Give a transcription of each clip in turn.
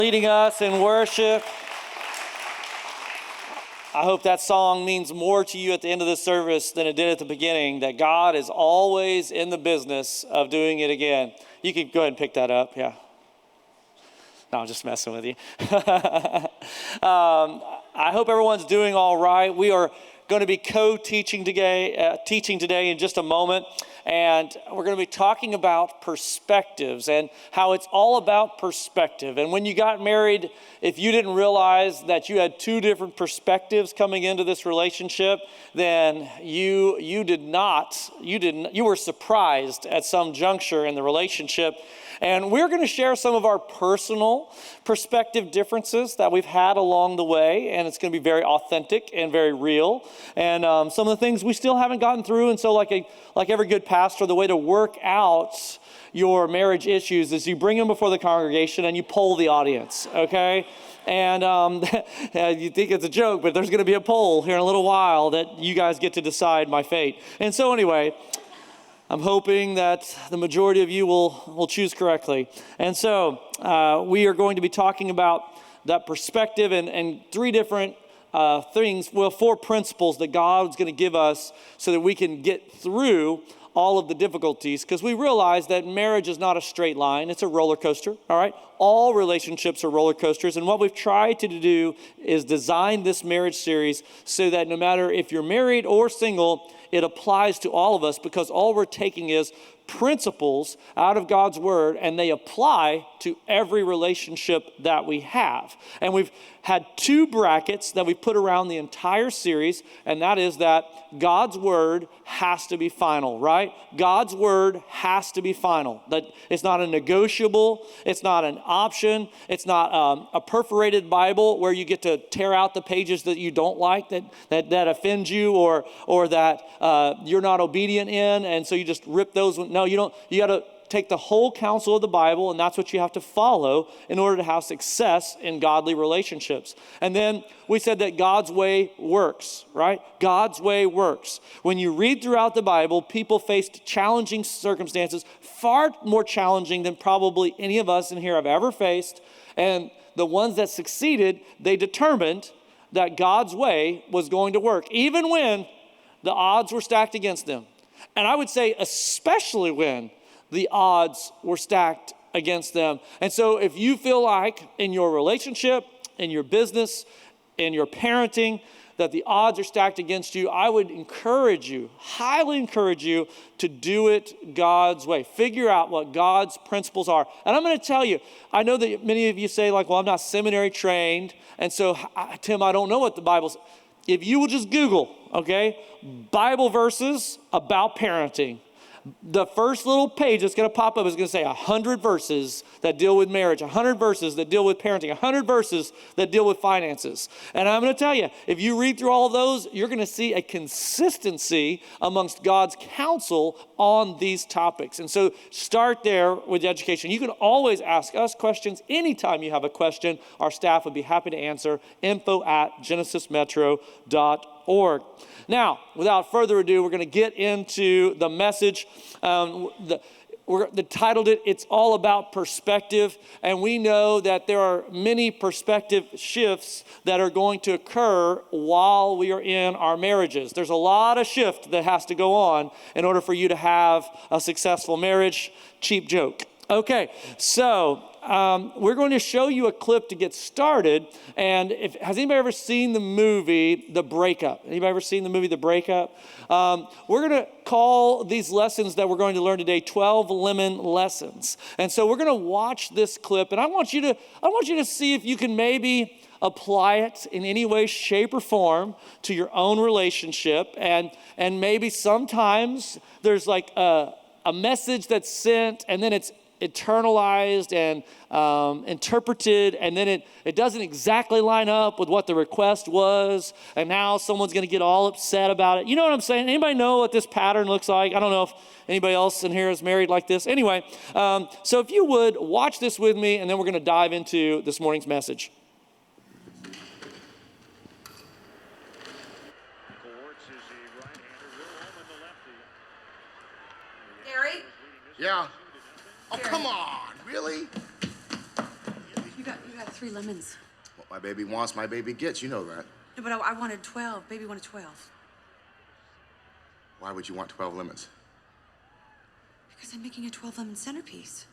Leading us in worship. I hope that song means more to you at the end of this service than it did at the beginning, that God is always in the business of doing it again. You can go ahead and pick that up, yeah. No, I'm just messing with you. I hope everyone's doing all right. We are going to be co-teaching today in just a moment. And we're going to be talking about perspectives and how it's all about perspective. And when you got married, if you didn't realize that you had two different perspectives coming into this relationship, then you were surprised at some juncture in the relationship. And we're going to share some of our personal perspective differences that we've had along the way. And it's going to be very authentic and very real. And some of the things we still haven't gotten through. And so like every good pastor, the way to work out your marriage issues is you bring them before the congregation and you poll the audience, okay? And you think it's a joke, but there's going to be a poll here in a little while that you guys get to decide my fate. And so anyway, I'm hoping that the majority of you will choose correctly. And so we are going to be talking about that perspective and three different four principles that God's going to give us so that we can get through all of the difficulties, because we realize that marriage is not a straight line. It's a roller coaster, all right? All relationships are roller coasters, and what we've tried to do is design this marriage series so that no matter if you're married or single, it applies to all of us, because all we're taking is principles out of God's word, and they apply to every relationship that we have. And we've had two brackets that we put around the entire series, and that is that God's word has to be final, right? God's word has to be final. That it's not a negotiable, it's not an option, it's not a perforated Bible where you get to tear out the pages that you don't like, that offend you, or that you're not obedient in, and so you just rip those. No, you don't. You got to take the whole counsel of the Bible, and that's what you have to follow in order to have success in godly relationships. And then we said that God's way works, right? God's way works. When you read throughout the Bible, people faced challenging circumstances, far more challenging than probably any of us in here have ever faced. And the ones that succeeded, they determined that God's way was going to work, even when the odds were stacked against them. And I would say especially when the odds were stacked against them. And so if you feel like in your relationship, in your business, in your parenting, that the odds are stacked against you, I would encourage you, highly encourage you to do it God's way. Figure out what God's principles are. And I'm going to tell you, I know that many of you say like, well, I'm not seminary trained. And so, Tim, I don't know what the Bible's. If you will just Google, okay, Bible verses about parenting, the first little page that's going to pop up is going to say 100 verses that deal with marriage, 100 verses that deal with parenting, 100 verses that deal with finances. And I'm going to tell you, if you read through all of those, you're going to see a consistency amongst God's counsel on these topics. And so start there with education. You can always ask us questions anytime you have a question. Our staff would be happy to answer. info@genesismetro.org. Now, without further ado, we're going to get into the message. We titled it, It's All About Perspective. And we know that there are many perspective shifts that are going to occur while we are in our marriages. There's a lot of shift that has to go on in order for you to have a successful marriage. Cheap joke. Okay, so we're going to show you a clip to get started. And has anybody ever seen the movie The Breakup? Anybody ever seen the movie The Breakup? We're going to call these lessons that we're going to learn today 12 lemon lessons. And so we're going to watch this clip, and I want you to see if you can maybe apply it in any way, shape, or form to your own relationship. And maybe sometimes there's like a message that's sent, and then it's internalized and interpreted, and then it doesn't exactly line up with what the request was, and now someone's going to get all upset about it. You know what I'm saying? Anybody know what this pattern looks like? I don't know if anybody else in here is married like this. Anyway, so if you would, watch this with me, and then we're going to dive into this morning's message. Gary? Yeah. Oh, come on, really? You got 3 lemons. What my baby wants, my baby gets. You know that. No, but I wanted 12. Baby wanted 12. Why would you want 12 lemons? Because I'm making a 12-lemon centerpiece.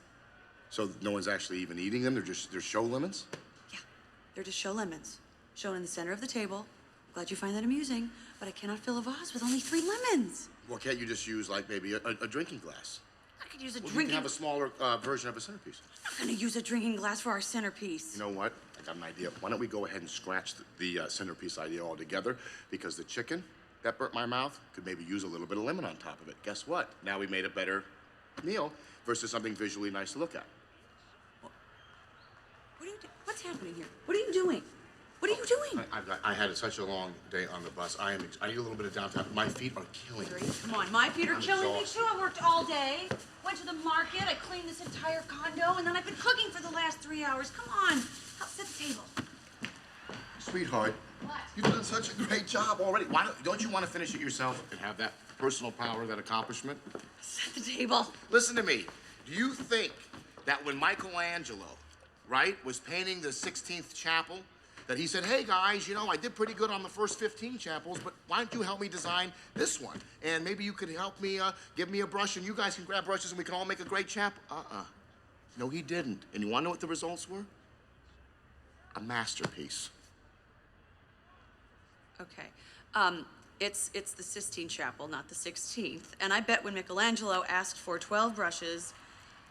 So no one's actually even eating them? They're show lemons? Yeah, they're just show lemons. Shown in the center of the table. Glad you find that amusing, but I cannot fill a vase with only 3 lemons. Well, can't you just use, like, maybe a drinking glass? I could use a You drinking... can have a smaller version of a centerpiece. I'm not gonna use a drinking glass for our centerpiece. You know what? I got an idea. Why don't we go ahead and scratch the centerpiece idea altogether? Because the chicken that burnt my mouth could maybe use a little bit of lemon on top of it. Guess what? Now we made a better meal versus something visually nice to look at. What's happening here? What are you doing? What are you doing? I had such a long day on the bus. I need a little bit of downtime. My feet are killing me. Come on, my feet are killing me exhausted. too. I worked all day. Went to the market. I cleaned this entire condo, and then I've been cooking for the last 3 hours. Come on, help set the table. Sweetheart, What? you've done such a great job already. Don't you want to finish it yourself and have that personal power, that accomplishment? Set the table. Listen to me. Do you think that when Michelangelo, right, was painting the 16th chapel, that he said, hey guys, you know, I did pretty good on the first 15 chapels, but why don't you help me design this one? And maybe you could help me, give me a brush, and you guys can grab brushes and we can all make a great chapel. No, he didn't. And you want to know what the results were? A masterpiece. Okay. It's the Sistine Chapel, not the 16th. And I bet when Michelangelo asked for 12 brushes,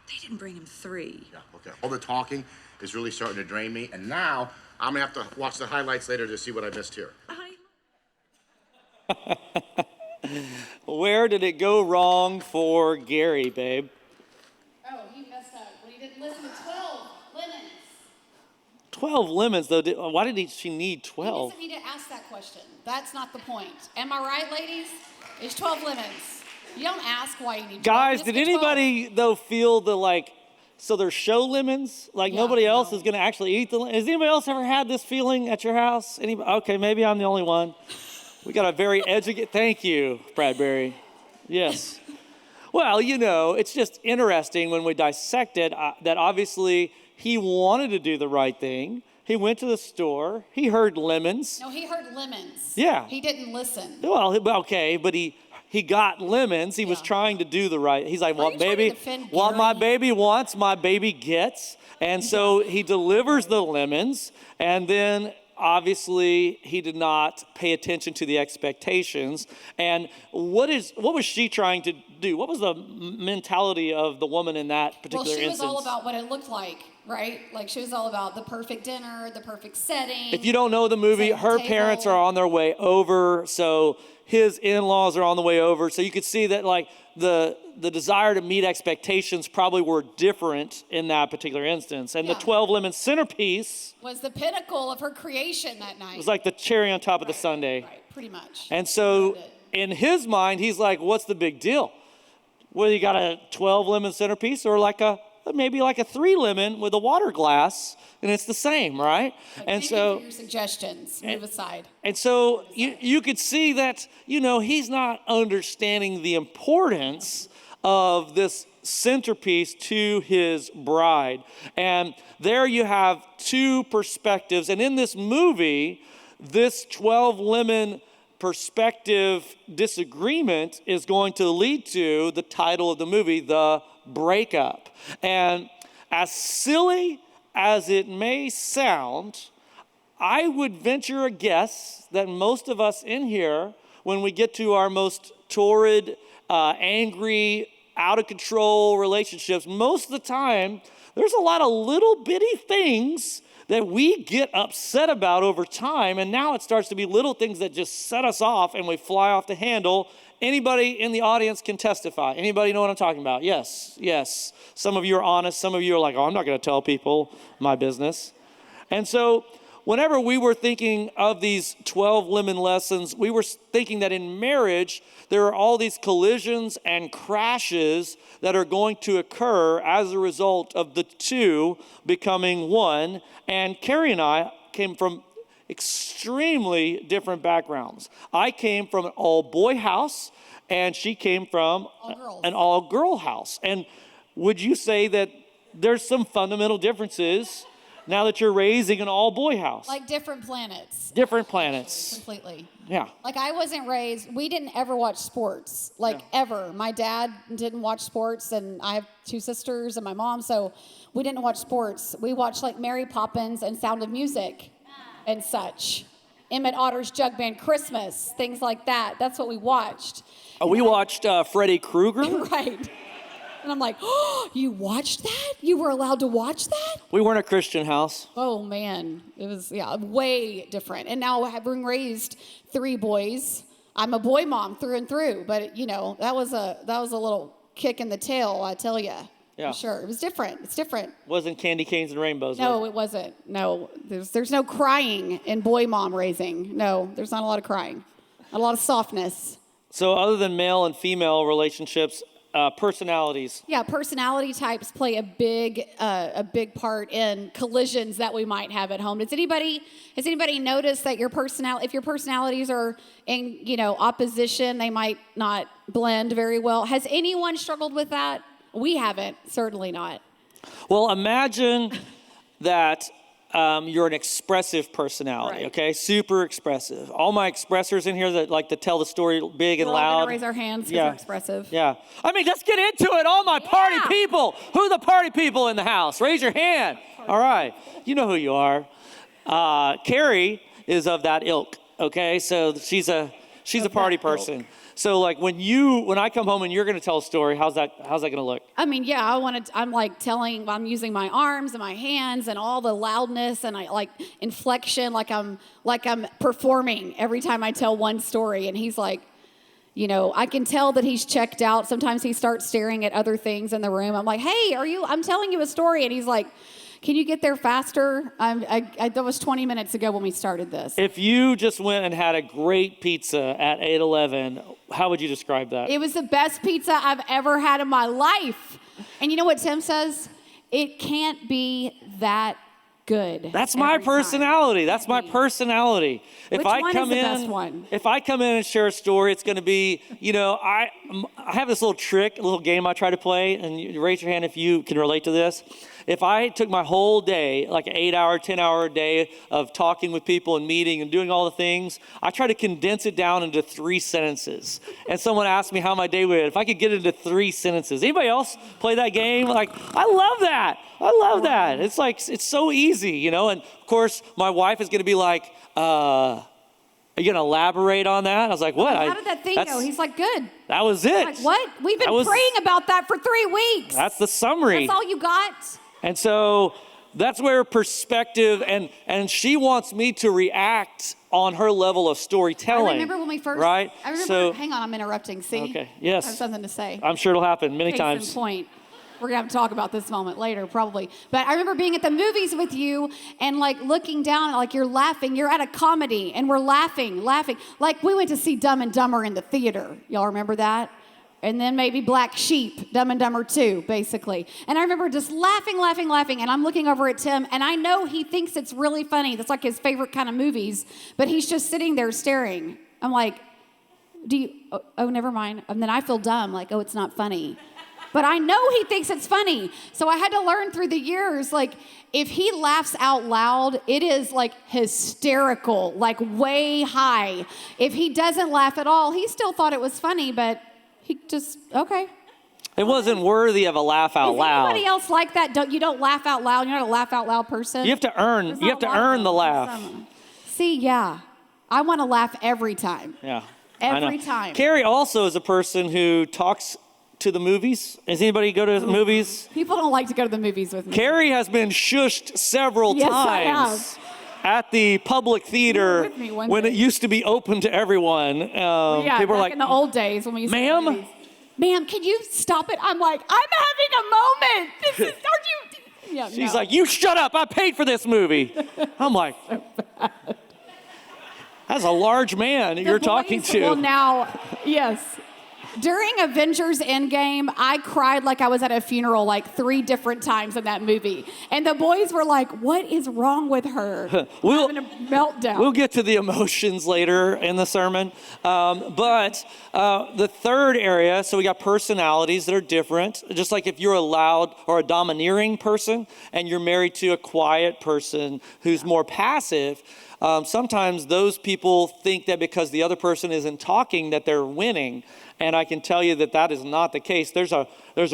they didn't bring him 3. Yeah, okay. All the talking is really starting to drain me, and now I'm gonna have to watch the highlights later to see what I missed here. Where did it go wrong for Gary, babe? Oh, he messed up when he didn't listen to 12 lemons. 12 lemons, though. Why did she need He 12? doesn't need to ask that question. That's not the point. Am I right, ladies? It's 12 lemons. You don't ask why you need 12. Guys, You just did get 12. anybody, though, feel the, like, so they're show lemons? Like, Yeah, nobody else no. is going to actually eat the lemons? Has anybody else ever had this feeling at your house? Anybody? Okay, maybe I'm the only one. We got a very educated, thank you, Bradbury. Yes. Well, you know, it's just interesting when we dissect it that obviously he wanted to do the right thing. He went to the store. He heard lemons. No, he heard lemons. Yeah. He didn't listen. Well, okay, but he got lemons. He was Yeah. trying to do the right. He's like, Why are "What you trying to baby? defend What my Gary? baby wants, my baby gets." And so he delivers the lemons, and then obviously he did not pay attention to the expectations. And what was she trying to do? What was the mentality of the woman in that particular Well, she instance? was all about what it looked like, right? Like she was all about the perfect dinner, the perfect setting. If you don't know the movie, setting the her table. parents are on their way over, so his in-laws are on the way over. So you could see that like the desire to meet expectations probably were different in that particular instance. And Yeah. the 12 lemon centerpiece was the pinnacle of her creation that night. was like the cherry on top of the sundae. Right, pretty much. And so Loved it. in his mind, he's like, what's the big deal? Whether you got a 12 lemon centerpiece or maybe like a 3 lemon with a water glass, and it's the same, right? Like, And thank so you for your suggestions. Move aside. And so you could see that, you know, he's not understanding the importance of this centerpiece to his bride. And there you have 2 perspectives. And in this movie, this 12 lemon perspective disagreement is going to lead to the title of the movie, The Breakup. And as silly as it may sound, I would venture a guess that most of us in here, when we get to our most torrid, angry, out of control relationships, most of the time, there's a lot of little bitty things that we get upset about over time, and now it starts to be little things that just set us off and we fly off the handle. Anybody in the audience can testify. Anybody know what I'm talking about? Yes. Some of you are honest. Some of you are like, oh, I'm not going to tell people my business. And so whenever we were thinking of these 12 lemon lessons, we were thinking that in marriage, there are all these collisions and crashes that are going to occur as a result of the 2 becoming 1. And Carrie and I came from extremely different backgrounds. I came from an all-boy house, and she came from an all-girl house. And would you say that there's some fundamental differences now that you're raising an all-boy house. Like different planets. Different planets. Completely. Yeah. Like I wasn't raised, we didn't ever watch sports, like ever. My dad didn't watch sports, and I have 2 sisters and my mom, so we didn't watch sports. We watched like Mary Poppins and Sound of Music and such. Emmett Otter's Jug Band Christmas, things like that. That's what we watched. Oh, we watched Freddy Krueger. Right. And I'm like, oh, you watched that? You were allowed to watch that? We weren't a Christian house. Oh, man. It was, way different. And now having raised 3 boys, I'm a boy mom through and through. But, that was a little kick in the tail, I tell you. Yeah. For sure. It was different. It's different. Wasn't candy canes and rainbows. No, it wasn't. No. There's no crying in boy mom raising. No, there's not a lot of crying. A lot of softness. So other than male and female relationships, personalities. Yeah, personality types play a big part in collisions that we might have at home. Has anybody noticed that if your personalities are in, opposition, they might not blend very well? Has anyone struggled with that? We haven't, certainly not. Well, imagine that you're an expressive personality, Right. okay? Super expressive. All my expressors in here that like to tell the story big and We're all loud. gonna raise our hands because we're expressive. Yeah. I mean, let's get into it. All my party Yeah. people. Who are the party people in the house? Raise your hand. All right. You know who you are. Carrie is of that ilk, okay? So she's a party person. So like when I come home and you're going to tell a story, how's that going to look? I mean, yeah, I'm using my arms and my hands and all the loudness and I like inflection, like I'm performing every time I tell one story. And he's like, I can tell that he's checked out. Sometimes he starts staring at other things in the room. I'm like, hey, I'm telling you a story. And he's like, can you get there faster? That was 20 minutes ago when we started this. If you just went and had a great pizza at 811, how would you describe that? It was the best pizza I've ever had in my life. And you know what Tim says? It can't be that good. That's my personality. That's my personality. Which one is the best one? If I come in and share a story, it's going to be, I have this little trick, a little game I try to play, and you raise your hand if you can relate to this. If I took my whole day, like an 8-hour, 10-hour day of talking with people and meeting and doing all the things, I try to condense it down into 3 sentences. And someone asked me how my day went. If I could get it into 3 sentences. Anybody else play that game? Like, I love that. I love that. It's like, it's so easy, And of course, my wife is going to be like, are you going to elaborate on that? I was like, what? How did that thing go? He's like, good. That was it. I'm like, what? We've been praying about that for 3 weeks. That's the summary. That's all you got? And so that's where perspective, and she wants me to react on her level of storytelling. I remember when we first, right? Hang on, I'm interrupting. See? Okay, yes. I have something to say. I'm sure it'll happen many Case times. in point. We're gonna have to talk about this moment later, probably. But I remember being at the movies with you and like looking down, like you're laughing. You're at a comedy and we're laughing. Like we went to see Dumb and Dumber in the theater. Y'all remember that? And then maybe Black Sheep, Dumb and Dumber 2, basically. And I remember just laughing. And I'm looking over at Tim, and I know he thinks it's really funny. That's like his favorite kind of movies. But he's just sitting there staring. I'm like, never mind. And then I feel dumb, like, it's not funny. But I know he thinks it's funny. So I had to learn through the years, like, if he laughs out loud, it is like hysterical, like way high. If he doesn't laugh at all, he still thought it was funny, but he just, okay. It wasn't worthy of a laugh out loud. Is anybody else like that? You don't laugh out loud? You're not a laugh out loud person? You have to earn the laugh. See, yeah. I want to laugh every time. Yeah. Every time. Carrie also is a person who talks to the movies. Does anybody go to the movies? People don't like to go to the movies with me. Carrie has been shushed several times. I have. At the public theater when it used to be open to everyone. People were like, in the old days when we used to go to ma'am? movies. Ma'am, can you stop it? I'm like, I'm having a moment. She's like, you shut up. I paid for this movie. I'm like, that's a large man that you're talking to. Well, now, yes. During Avengers Endgame, I cried like I was at a funeral like 3 different times in that movie. And the boys were like, what is wrong with her? Having a meltdown. We'll get to the emotions later in the sermon. But the third area, so we got personalities that are different. Just like if you're a loud or a domineering person and you're married to a quiet person who's more passive, sometimes those people think that because the other person isn't talking that they're winning. And I can tell you that that is not the case. There's a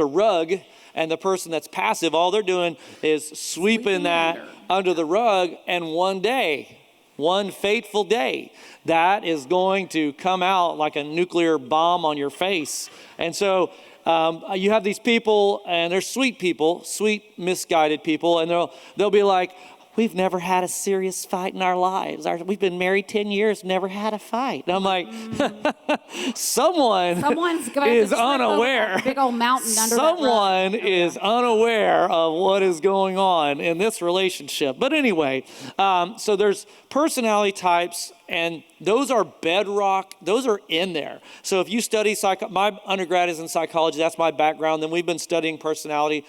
rug, and the person that's passive, all they're doing is sweeping that under the rug. And one day, one fateful day, that is going to come out like a nuclear bomb on your face. And so you have these people, and they're sweet people, sweet misguided people, and they'll be like, we've never had a serious fight in our lives. We've been married 10 years, never had a fight. And I'm like, someone's is unaware. Big old mountain under Someone is unaware of what is going on in this relationship. But anyway, so there's personality types, and those are bedrock. Those are in there. So if you study my undergrad is in psychology. That's my background. Then we've been studying personality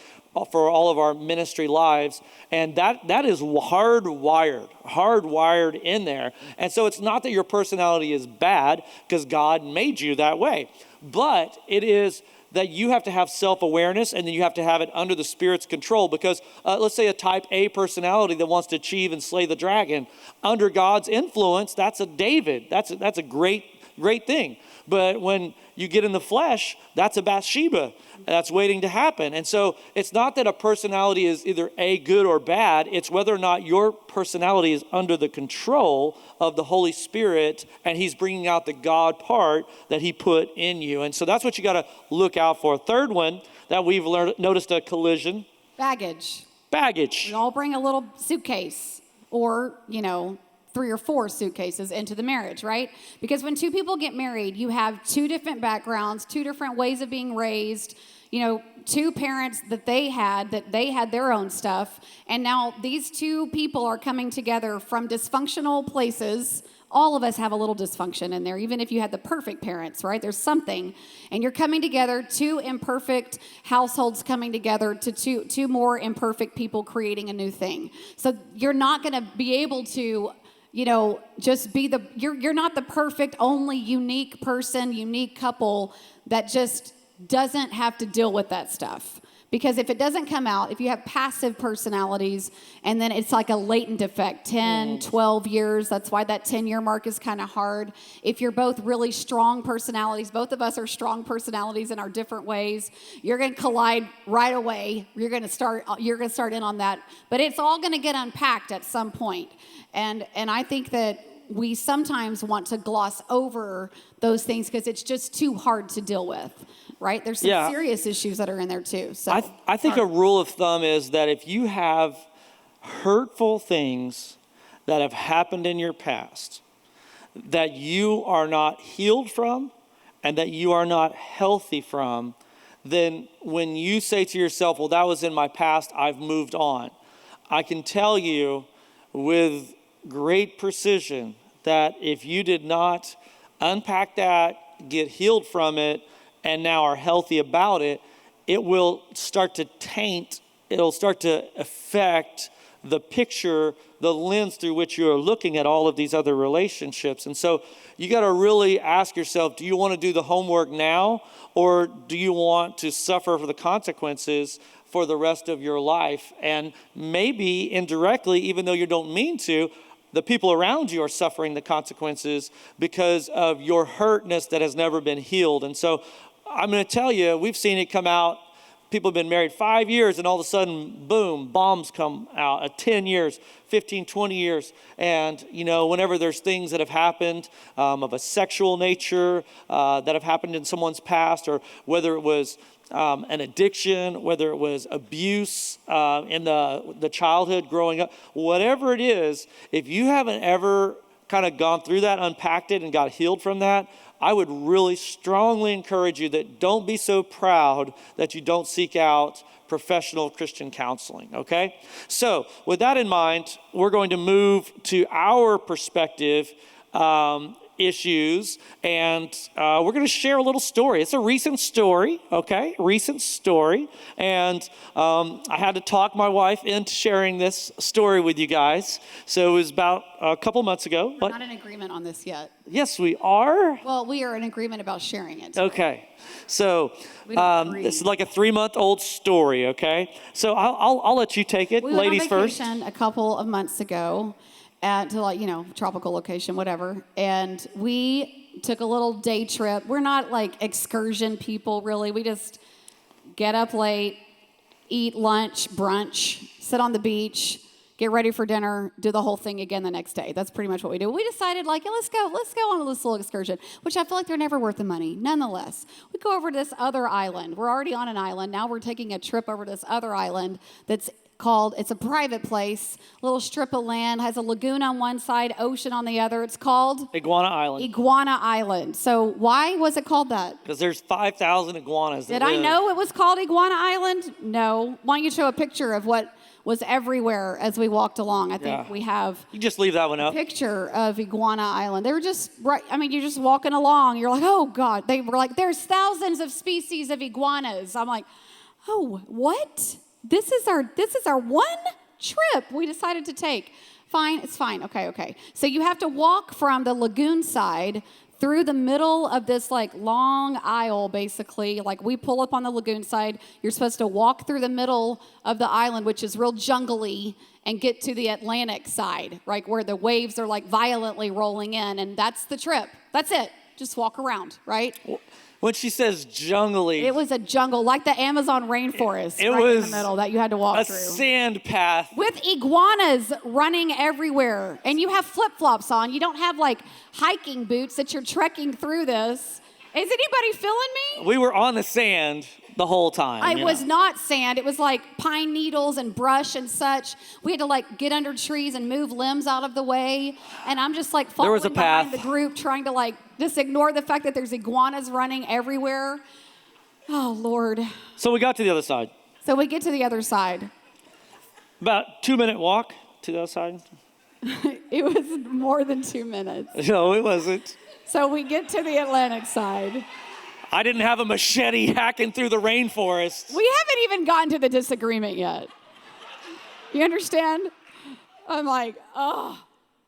for all of our ministry lives, and that is hardwired in there. And so it's not that your personality is bad, because God made you that way, but it is that you have to have self-awareness, and then you have to have it under the Spirit's control. Because let's say a type A personality that wants to achieve and slay the dragon, under God's influence, that's a David. That's a great thing. But when you get in the flesh, that's a Bathsheba. That's waiting to happen. And so it's not that a personality is either A, good or bad. It's whether or not your personality is under the control of the Holy Spirit, and he's bringing out the God part that he put in you. And so that's what you got to look out for. Third one that we've noticed a collision. Baggage. Baggage. We all bring a little suitcase, or, 3 or 4 suitcases into the marriage, right? Because when 2 people get married, you have 2 different backgrounds, 2 different ways of being raised, 2 parents that they had their own stuff. And now these 2 people are coming together from dysfunctional places. All of us have a little dysfunction in there, even if you had the perfect parents, right? There's something. And you're coming together, 2 imperfect households coming together to two more imperfect people creating a new thing. So you're not going to be able to just be you're not the perfect, only unique person, unique couple that just doesn't have to deal with that stuff. Because if it doesn't come out, if you have passive personalities, and then it's like a latent effect, 10, 12 years, that's why that 10-year mark is kind of hard. If you're both really strong personalities, both of us are strong personalities in our different ways, you're going to collide right away. You're going to start in on that. But it's all going to get unpacked at some point. And I think that we sometimes want to gloss over those things because it's just too hard to deal with, right? There's some serious issues that are in there too. So I think a rule of thumb is that if you have hurtful things that have happened in your past that you are not healed from and that you are not healthy from, then when you say to yourself, well, that was in my past, I've moved on, I can tell you with great precision that if you did not unpack that, get healed from it, and now are healthy about it, it will start to taint, it'll start to affect the picture, the lens through which you're looking at all of these other relationships. And so you got to really ask yourself, do you want to do the homework now, or do you want to suffer for the consequences for the rest of your life? And maybe indirectly, even though you don't mean to, the people around you are suffering the consequences because of your hurtness that has never been healed. And so I'm going to tell you, we've seen it come out. People have been married 5 years, and all of a sudden, boom, bombs come out at 10 years, 15, 20 years. And, whenever there's things that have happened of a sexual nature that have happened in someone's past, or whether it was an addiction, whether it was abuse in the childhood growing up, whatever it is, if you haven't ever kind of gone through that, unpacked it, and got healed from that, I would really strongly encourage you that don't be so proud that you don't seek out professional Christian counseling, okay? So with that in mind, we're going to move to our perspective issues, and we're going to share a little story. It's a recent story, okay? Recent story. And I had to talk my wife into sharing this story with you guys. So it was about a couple months ago. We're not in agreement on this yet. Yes, we are. Well, we are in agreement about sharing it. Okay. So We don't agree. this is like a 3-month-old story, okay? So I'll let you take it, We went ladies on first. vacation a couple of months ago to tropical location, whatever. And we took a little day trip. We're not like excursion people, really. We just get up late, eat lunch, brunch, sit on the beach, get ready for dinner, do the whole thing again the next day. That's pretty much what we do. We decided, like, yeah, let's go on this little excursion, which I feel like they're never worth the money. Nonetheless, we go over to this other island. We're already on an island. Now we're taking a trip over to this other island it's a private place, little strip of land, has a lagoon on one side, ocean on the other. It's called Iguana Island. Iguana Island. So why was it called that? Because there's 5,000 iguanas that Did I live. know it was called Iguana Island? No. Why don't you show a picture of what was everywhere as we walked along? I think we have You just leave that one a up. picture of Iguana Island. They were just right. I mean, you're just walking along. You're like, oh God. They were like, there's thousands of species of iguanas. I'm like, oh, what? This is our one trip we decided to take. Fine, it's fine. Okay. So you have to walk from the lagoon side through the middle of this like long aisle, basically. Like we pull up on the lagoon side. You're supposed to walk through the middle of the island, which is real jungly, and get to the Atlantic side, right, where the waves are like violently rolling in. And that's the trip. That's it. Just walk around, right? When she says jungly, It was a jungle, like the Amazon rainforest, It right in was the middle that you had to walk a through. sand path. With iguanas running everywhere. And you have flip-flops on. You don't have like hiking boots that you're trekking through this. Is anybody feeling me? We were on the sand the whole time. It was not sand. It was like pine needles and brush and such. We had to like get under trees and move limbs out of the way. And I'm just like following was a behind path. the group, trying to like just ignore the fact that there's iguanas running everywhere. Oh, Lord. So we got to the other side. So we get to the other side. About 2-minute walk to the other side. It was more than 2 minutes. No, it wasn't. So we get to the Atlantic side. I didn't have a machete hacking through the rainforest. We haven't even gotten to the disagreement yet. You understand? I'm like, oh,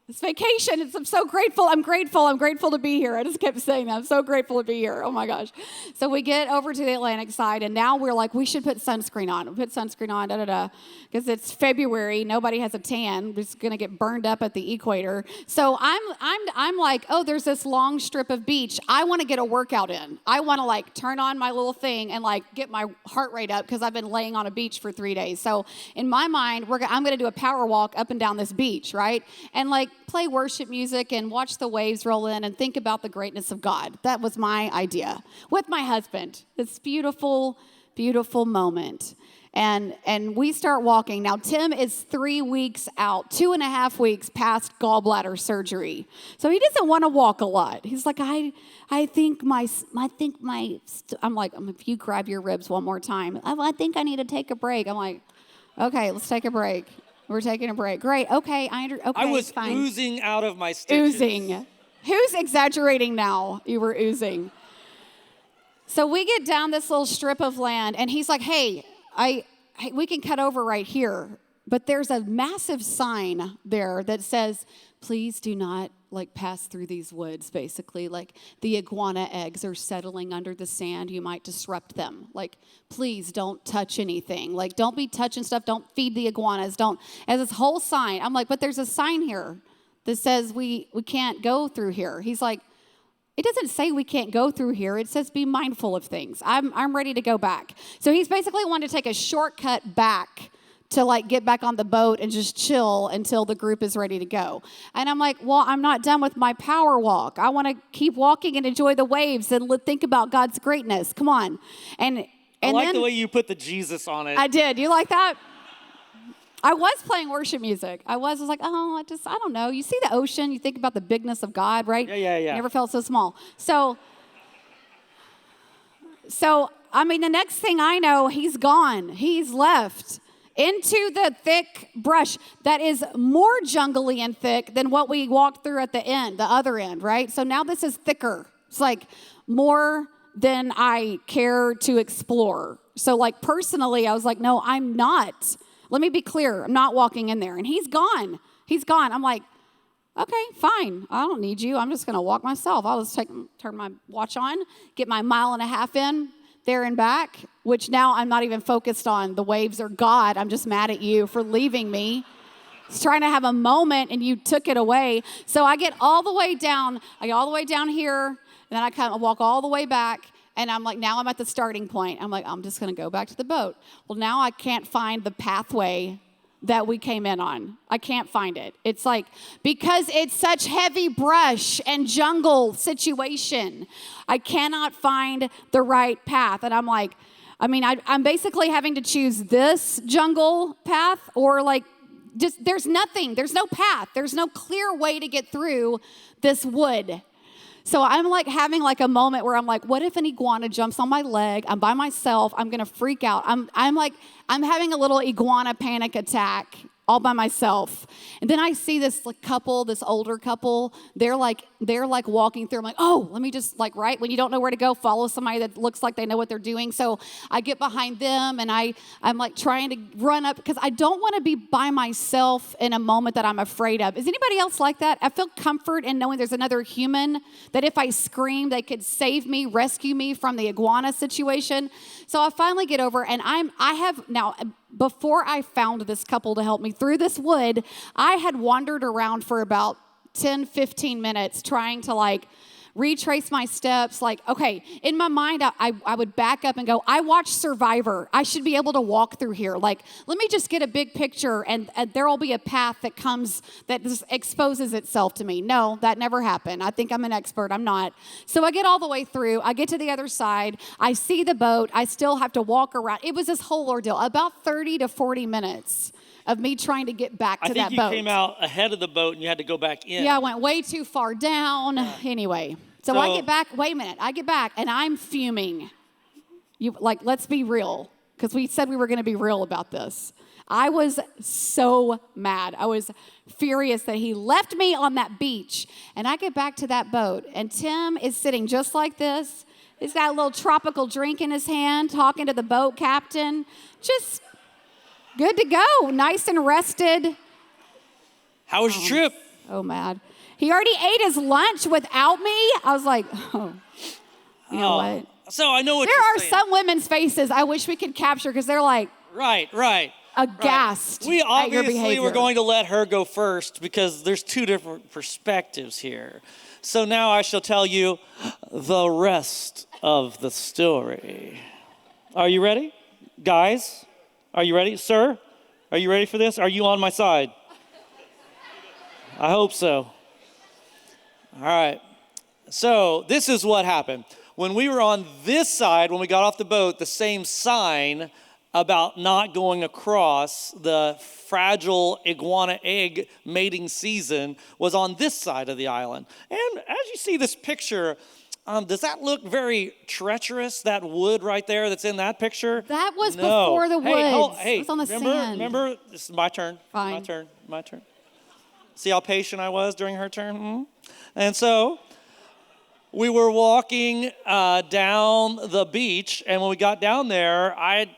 this vacation. I'm so grateful. I'm grateful to be here. I just kept saying that. I'm so grateful to be here. Oh my gosh. So we get over to the Atlantic side, and now we're like, we should put sunscreen on. We put sunscreen on, because it's February. Nobody has a tan. We're just gonna get burned up at the equator. So I'm like, oh, there's this long strip of beach. I want to get a workout in. I want to like turn on my little thing and like get my heart rate up because I've been laying on a beach for 3 days. So in my mind, I'm gonna do a power walk up and down this beach, right? And like play worship music and watch the waves roll in and think about the greatness of God. That was my idea with my husband. This beautiful, beautiful moment. And we start walking. Now, Tim is 3 weeks out, 2.5 weeks past gallbladder surgery. So he doesn't want to walk a lot. He's like, I'm like, if you grab your ribs one more time, I think I need to take a break. I'm like, okay, let's take a break. We're taking a break. Great. Okay. Okay. I was fine. oozing out of my stitches. Oozing. Who's exaggerating now? You were oozing. So we get down this little strip of land, and he's like, hey, we can cut over right here. But there's a massive sign there that says, please do not pass through these woods, basically. Like the iguana eggs are settling under the sand. You might disrupt them. Please don't touch anything. Don't be touching stuff. Don't feed the iguanas. Don't. As this whole sign. I'm like, but there's a sign here that says we can't go through here. He's like, it doesn't say we can't go through here. It says be mindful of things. I'm ready to go back. So he's basically wanting to take a shortcut back to get back on the boat and just chill until the group is ready to go. And I'm like, well, I'm not done with my power walk. I want to keep walking and enjoy the waves and think about God's greatness. Come on. And I like then, the way you put the Jesus on it. I did. You like that? I was playing worship music. I was like, oh, I don't know. You see the ocean, you think about the bigness of God, right? Yeah. You never felt so small. So, the next thing I know, he's gone. He's left. into the thick brush that is more jungly and thick than what we walked through at the end, the other end, right? So now this is thicker. It's like more than I care to explore. So like personally, I was like, no, I'm not. Let me be clear. I'm not walking in there. And he's gone. He's gone. I'm like, okay, fine. I don't need you. I'm just going to walk myself. I'll just turn my watch on, get my 1.5 miles in there and back, which now I'm not even focused on the waves or God. I'm just mad at you for leaving me. I was trying to have a moment and you took it away. So I get all the way down. I get all the way down here, and then I kind of walk all the way back. And I'm like, now I'm at the starting point. I'm like, I'm just going to go back to the boat. Well, now I can't find the pathway that we came in on. I can't find it. It's like, because it's such heavy brush and jungle situation, I cannot find the right path. And I'm like, I'm basically having to choose this jungle path or like, just there's nothing. There's no path. There's no clear way to get through this wood. So I'm like having like a moment where I'm like, what if an iguana jumps on my leg? I'm by myself. I'm going to freak out. I'm having a little iguana panic attack all by myself. And then I see this couple, this older couple, they're like walking through. I'm like, oh, let me just like, right when you don't know where to go, follow somebody that looks like they know what they're doing. So I get behind them and I'm like trying to run up because I don't want to be by myself in a moment that I'm afraid of. Is anybody else like that? I feel comfort in knowing there's another human that if I scream, they could save me, rescue me from the iguana situation. So I finally get over and before I found this couple to help me through this wood, I had wandered around for about 10, 15 minutes trying to like retrace my steps. Like, okay, in my mind, I would back up and go, I watched Survivor. I should be able to walk through here. Like, let me just get a big picture and there will be a path that comes that just exposes itself to me. No, that never happened. I think I'm an expert. I'm not. So I get all the way through. I get to the other side. I see the boat. I still have to walk around. It was this whole ordeal, about 30 to 40 minutes of me trying to get back to that boat. I think you came out ahead of the boat and you had to go back in. Yeah, I went way too far down. Anyway, so I get back. Wait a minute. I get back and I'm fuming. Let's be real, because we said we were going to be real about this. I was so mad. I was furious that he left me on that beach. And I get back to that boat, and Tim is sitting just like this. He's got a little tropical drink in his hand, talking to the boat captain. Just good to go, nice and rested. How was your trip? Oh, mad. He already ate his lunch without me. I was like, oh, you know what? So I know what there you're are saying. some women's faces I wish we could capture because they're like right. aghast We at your obviously behavior. were going to let her go first because there's two different perspectives here. So now I shall tell you the rest of the story. Are you ready? Guys, are you ready? Sir, are you ready for this? Are you on my side? I hope so. All right. So this is what happened. When we were on this side, when we got off the boat, the same sign about not going across the fragile iguana egg mating season was on this side of the island. And as you see this picture, does that look very treacherous, that wood right there that's in that picture? That was before the woods. Hey, it was on the sand. Remember, this is my turn. Fine. My turn. See how patient I was during her turn? Mm-hmm. And so we were walking down the beach, and when we got down there, I'm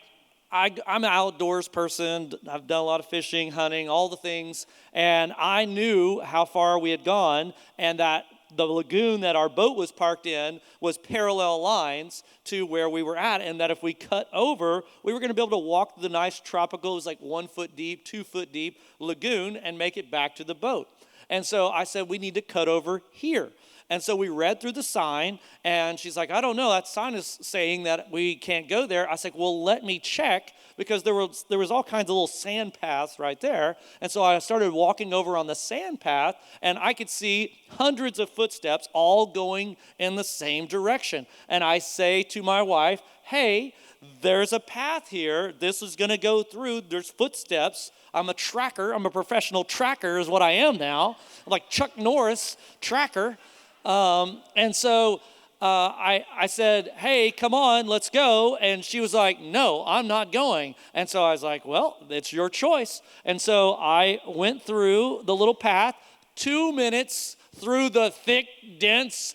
an outdoors person. I've done a lot of fishing, hunting, all the things, and I knew how far we had gone, and that the lagoon that our boat was parked in was parallel lines to where we were at, and that if we cut over, we were going to be able to walk the nice tropical, it was like 1 foot deep, 2 foot deep lagoon and make it back to the boat. And so I said, we need to cut over here. And so we read through the sign, and she's like, I don't know, that sign is saying that we can't go there. I said, well, let me check, because there was all kinds of little sand paths right there. And so I started walking over on the sand path, and I could see hundreds of footsteps all going in the same direction. And I say to my wife, hey, there's a path here. This is going to go through. There's footsteps. I'm a tracker. I'm a professional tracker is what I am now. I'm like Chuck Norris tracker. And so I said, hey, come on, let's go. And she was like, no, I'm not going. And so I was like, well, it's your choice. And so I went through the little path, 2 minutes through the thick, dense,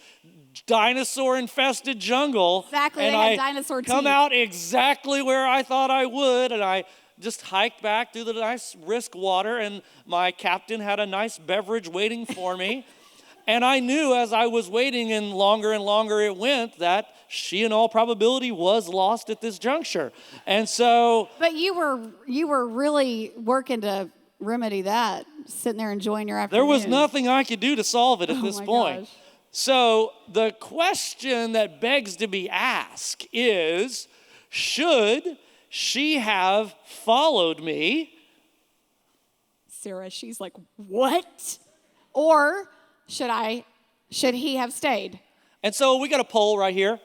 dinosaur-infested jungle. Exactly, and they had I dinosaur come teeth. out exactly where I thought I would, and I just hiked back through the nice brisk water, and my captain had a nice beverage waiting for me. And I knew as I was waiting and longer it went that she in all probability was lost at this juncture. And so But you were really working to remedy that, sitting there enjoying your afternoon. there was nothing I could do to solve it at this my point. gosh. So the question that begs to be asked is, should she have followed me? Sarah, she's like, what? Or should he have stayed? And so we got a poll right here.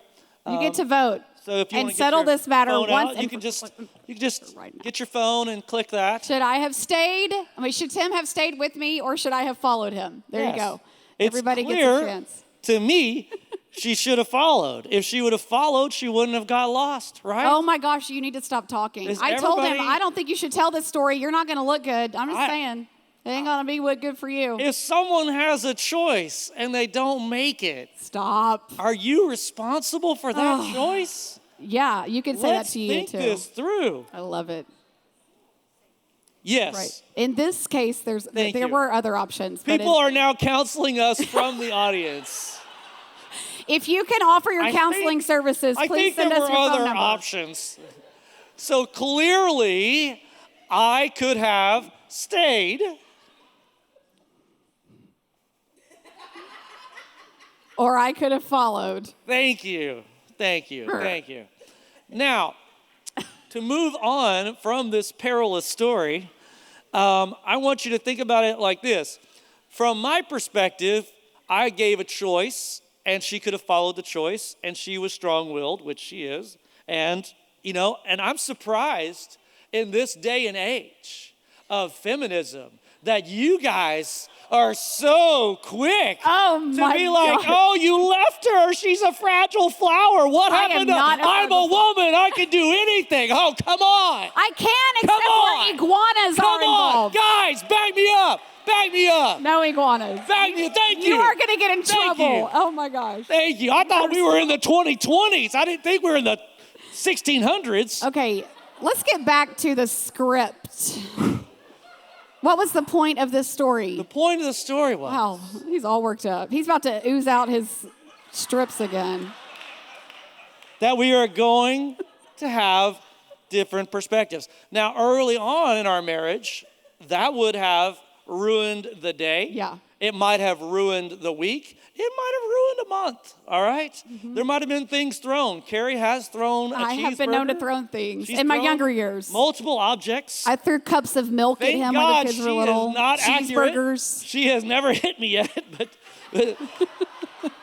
You get to vote. So if you and want to settle get your this matter phone once out, and you can just right now. get your phone and click that. Should I have stayed? I mean, should Tim have stayed with me, or should I have followed him? There Yes. you go. It's Everybody clear gets a chance. To me, she should have followed. If she would have followed, she wouldn't have got lost, right? Oh my gosh, you need to stop talking. Is I told him, everybody- I don't think you should tell this story. You're not going to look good. I'm just saying. It ain't going to be good for you. If someone has a choice and they don't make it, Stop. are you responsible for that choice? Yeah, you can say Let's that to you think too. this through. I love it. Yes. Right. In this case, there you. were other options. but People are now counseling us from the audience. if you can offer your I counseling think- services, I please think send there us were your phone other number. options. So clearly, I could have stayed. Or I could have followed. Thank you. Thank you. Thank you. Now, to move on from this perilous story, I want you to think about it like this. From my perspective, I gave a choice, and she could have followed the choice, and she was strong-willed, which she is. And, and I'm surprised in this day and age of feminism that you guys are so quick Oh, to my be like, God. oh, you left her. She's a fragile flower. What I am happened to not a I'm a fragile flower. woman. I can do anything. Oh, come on. I can, except Come on. for iguanas Come are on. involved. Guys, back me up. Back me up. No iguanas. Thank you. You are going to get in Thank trouble. you. Oh, my gosh. Thank you. I thought we were in the 2020s. I didn't think we were in the 1600s. Okay, let's get back to the script. What was the point of this story? The point of the story was Wow, he's all worked up. He's about to ooze out his strips again. that we are going to have different perspectives. Now, early on in our marriage, that would have ruined the day. Yeah. It might have ruined the week. It might have ruined a month, all right? Mm-hmm. There might have been things thrown. Carrie has thrown a I cheeseburger. have been known to throw things She's in my thrown younger years. Multiple objects. I threw cups of milk Thank at him God when the kids were she little. is not accurate. Cheeseburgers. She has never hit me yet,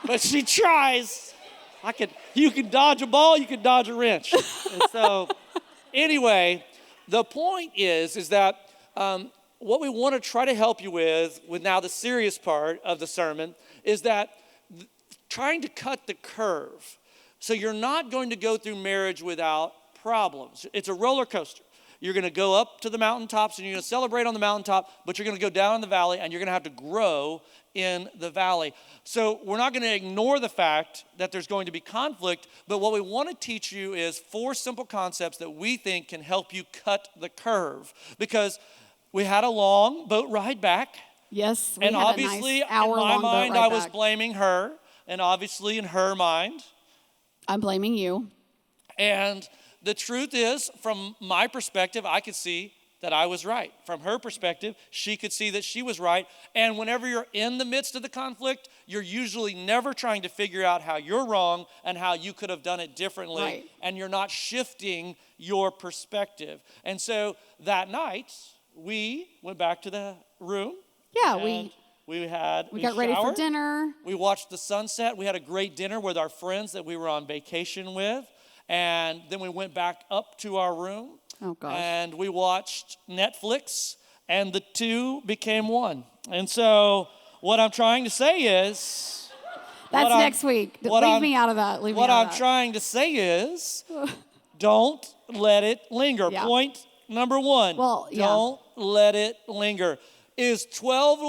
but she tries. You can dodge a ball, you can dodge a wrench. And so, anyway, the point is that what we want to try to help you with now the serious part of the sermon, is that trying to cut the curve. So you're not going to go through marriage without problems. It's a roller coaster. You're going to go up to the mountaintops and you're going to celebrate on the mountaintop, but you're going to go down in the valley and you're going to have to grow in the valley. So we're not going to ignore the fact that there's going to be conflict, but what we want to teach you is 4 simple concepts that we think can help you cut the curve. Because we had a long boat ride back. Yes, we And had obviously, a nice hour-long in my mind, boat ride I was back. blaming her. And obviously, in her mind. I'm blaming you. And the truth is, from my perspective, I could see that I was right. From her perspective, she could see that she was right. And whenever you're in the midst of the conflict, you're usually never trying to figure out how you're wrong and how you could have done it differently. Right. And you're not shifting your perspective. And so that night, we went back to the room. Yeah, and we got ready for showered. dinner. We watched the sunset. We had a great dinner with our friends that we were on vacation with. And then we went back up to our room. Oh, gosh. And we watched Netflix, and the two became one. And so what I'm trying to say is, That's next week. Leave me out of that. Leave me what out I'm of that. trying to say is, don't let it linger. Yeah. Point number one. Well, yeah. Don't let it linger. Is 12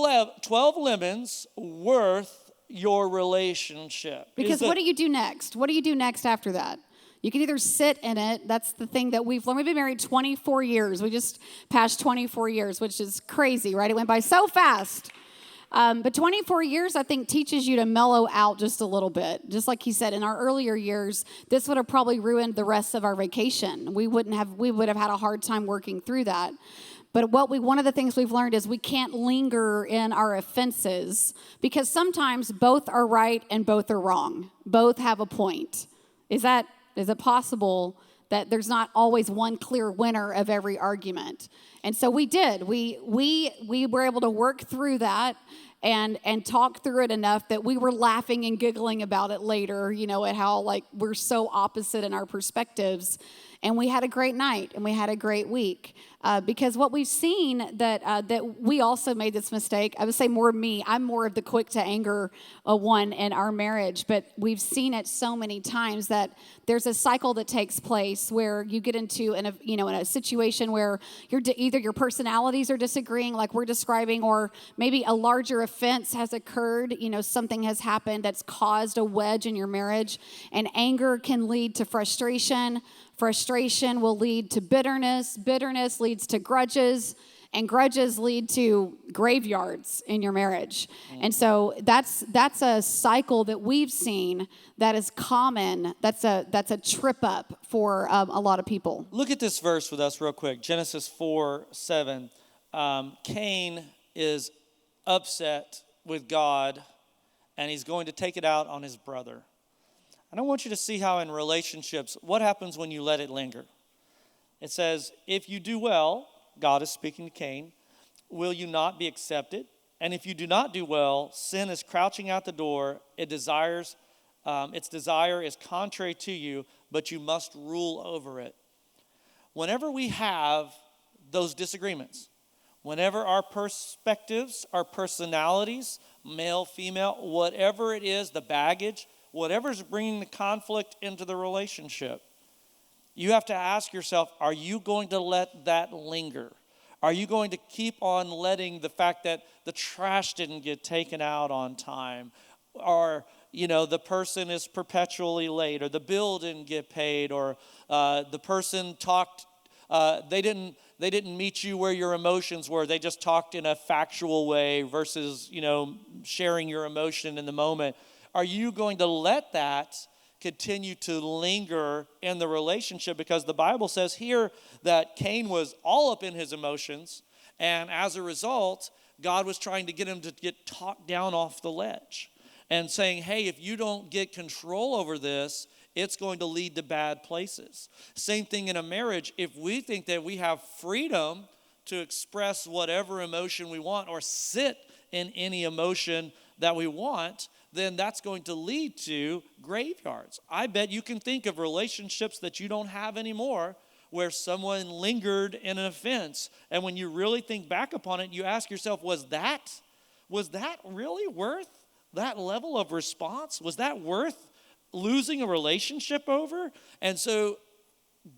lemons worth your relationship? Because what do you do next? What do you do next after that? You can either sit in it. That's the thing that we've learned. We've been married 24 years. We just passed 24 years, which is crazy, right? It went by so fast. But 24 years, I think, teaches you to mellow out just a little bit. Just like he said, in our earlier years, this would have probably ruined the rest of our vacation. We would have had a hard time working through that. But one of the things we've learned is we can't linger in our offenses because sometimes both are right and both are wrong. Both have a point. Is it possible that there's not always one clear winner of every argument? And so we did. We were able to work through that and talk through it enough that we were laughing and giggling about it later, at how like we're so opposite in our perspectives. And we had a great night and we had a great week. Because what we've seen that we also made this mistake. I would say more me. I'm more of the quick to anger one in our marriage, but we've seen it so many times that there's a cycle that takes place where you get into in a situation where either your personalities are disagreeing, like we're describing, or maybe a larger offense has occurred. Something has happened that's caused a wedge in your marriage, and anger can lead to frustration. Frustration will lead to bitterness. Bitterness leads to grudges, and grudges lead to graveyards in your marriage. And so that's a cycle that we've seen that is common. That's a trip up for a lot of people. Look at this verse with us real quick. Genesis 4:7. Cain is upset with God, and he's going to take it out on his brother. And I want you to see how in relationships, what happens when you let it linger? It says, if you do well, God is speaking to Cain, will you not be accepted? And if you do not do well, sin is crouching out the door. Its desire is contrary to you, but you must rule over it. Whenever we have those disagreements, whenever our perspectives, our personalities, male, female, whatever it is, the baggage, whatever's bringing the conflict into the relationship, you have to ask yourself, are you going to let that linger? Are you going to keep on letting the fact that the trash didn't get taken out on time, or the person is perpetually late, or the bill didn't get paid, or the person talked, they didn't meet you where your emotions were. They just talked in a factual way versus, sharing your emotion in the moment. Are you going to let that continue to linger in the relationship? Because the Bible says here that Cain was all up in his emotions, and as a result, God was trying to get him to get talked down off the ledge and saying, hey, if you don't get control over this, it's going to lead to bad places. Same thing in a marriage. If we think that we have freedom to express whatever emotion we want or sit in any emotion that we want, then that's going to lead to graveyards. I bet you can think of relationships that you don't have anymore where someone lingered in an offense. And when you really think back upon it, you ask yourself, was that really worth that level of response? Was that worth losing a relationship over? And so,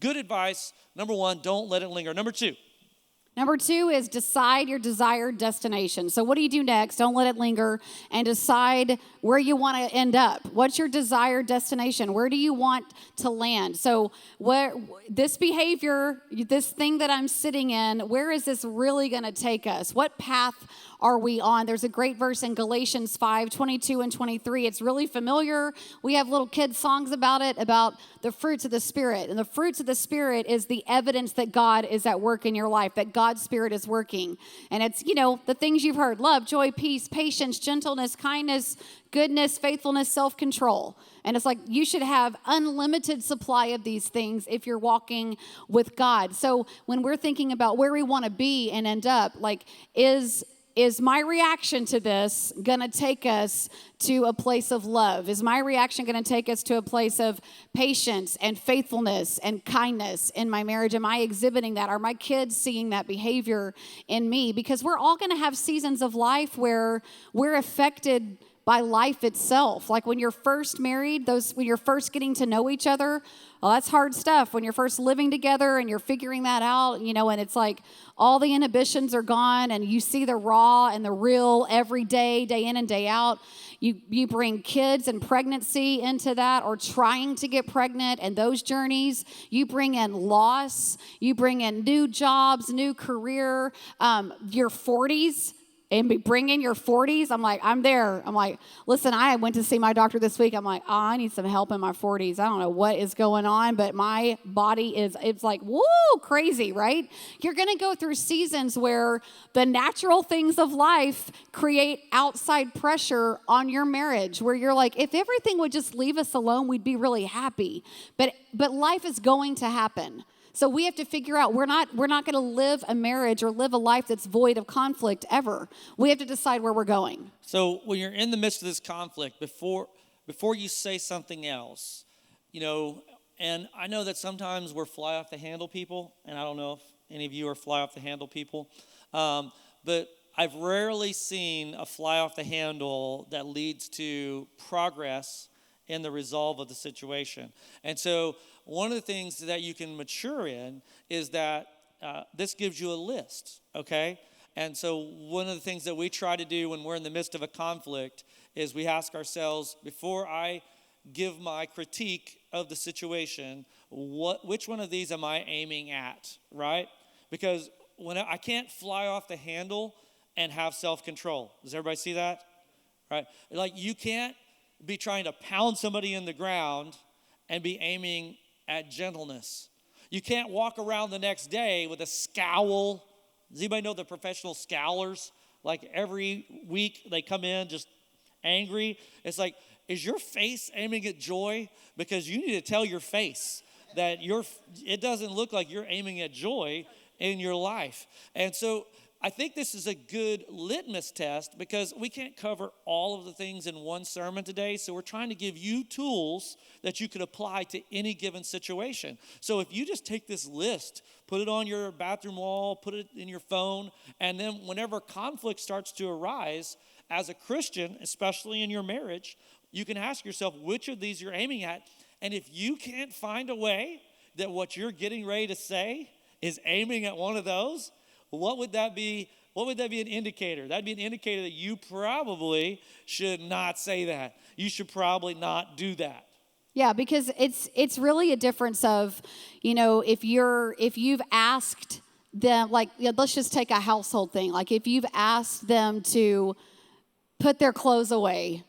good advice. Number one, don't let it linger. Number two is decide your desired destination. So what do you do next? Don't let it linger, and decide where you want to end up. What's your desired destination? Where do you want to land? So where this behavior, this thing that I'm sitting in, where is this really going to take us? What path are we on? There's a great verse in Galatians 5:22 and 23. It's really familiar. We have little kids songs about it, about the fruits of the Spirit. And the fruits of the Spirit is the evidence that God is at work in your life, that God's Spirit is working. And it's, the things you've heard: love, joy, peace, patience, gentleness, kindness, goodness, faithfulness, self-control. And it's like you should have unlimited supply of these things if you're walking with God. So when we're thinking about where we want to be and end up, like, is my reaction to this going to take us to a place of love? Is my reaction going to take us to a place of patience and faithfulness and kindness in my marriage? Am I exhibiting that? Are my kids seeing that behavior in me? Because we're all going to have seasons of life where we're affected by life itself. Like when you're first married, when you're first getting to know each other, well, that's hard stuff. When you're first living together and you're figuring that out, and it's like all the inhibitions are gone and you see the raw and the real every day, day in and day out. You bring kids and pregnancy into that, or trying to get pregnant and those journeys. You bring in loss. You bring in new jobs, new career, your 40s. And bring in your 40s. I'm like, I'm there. I'm like, listen, I went to see my doctor this week. I'm like, I need some help in my 40s. I don't know what is going on, but my body it's like, woo, crazy, right? You're going to go through seasons where the natural things of life create outside pressure on your marriage, where you're like, if everything would just leave us alone, we'd be really happy. But life is going to happen. So we have to figure out we're not going to live a marriage or live a life that's void of conflict ever. We have to decide where we're going. So when you're in the midst of this conflict, before you say something else, and I know that sometimes we're fly off the handle people, and I don't know if any of you are fly off the handle people, but I've rarely seen a fly off the handle that leads to progress in the resolve of the situation. And so one of the things that you can mature in is that this gives you a list, okay? And so one of the things that we try to do when we're in the midst of a conflict is we ask ourselves, before I give my critique of the situation, which one of these am I aiming at, right? Because when I can't fly off the handle and have self-control. Does everybody see that? Right? Like you can't be trying to pound somebody in the ground and be aiming at gentleness. You can't walk around the next day with a scowl. Does anybody know the professional scowlers? Like every week they come in just angry. It's like, is your face aiming at joy? Because you need to tell your face that it doesn't look like you're aiming at joy in your life. And so I think this is a good litmus test, because we can't cover all of the things in one sermon today. So we're trying to give you tools that you could apply to any given situation. So if you just take this list, put it on your bathroom wall, put it in your phone, and then whenever conflict starts to arise, as a Christian, especially in your marriage, you can ask yourself which of these you're aiming at. And if you can't find a way that what you're getting ready to say is aiming at one of those, what would that be? What would that be an indicator? That'd be an indicator that you probably should not say that. You should probably not do that. Yeah, because it's really a difference of, if you've asked them, like, let's just take a household thing. Like if you've asked them to put their clothes away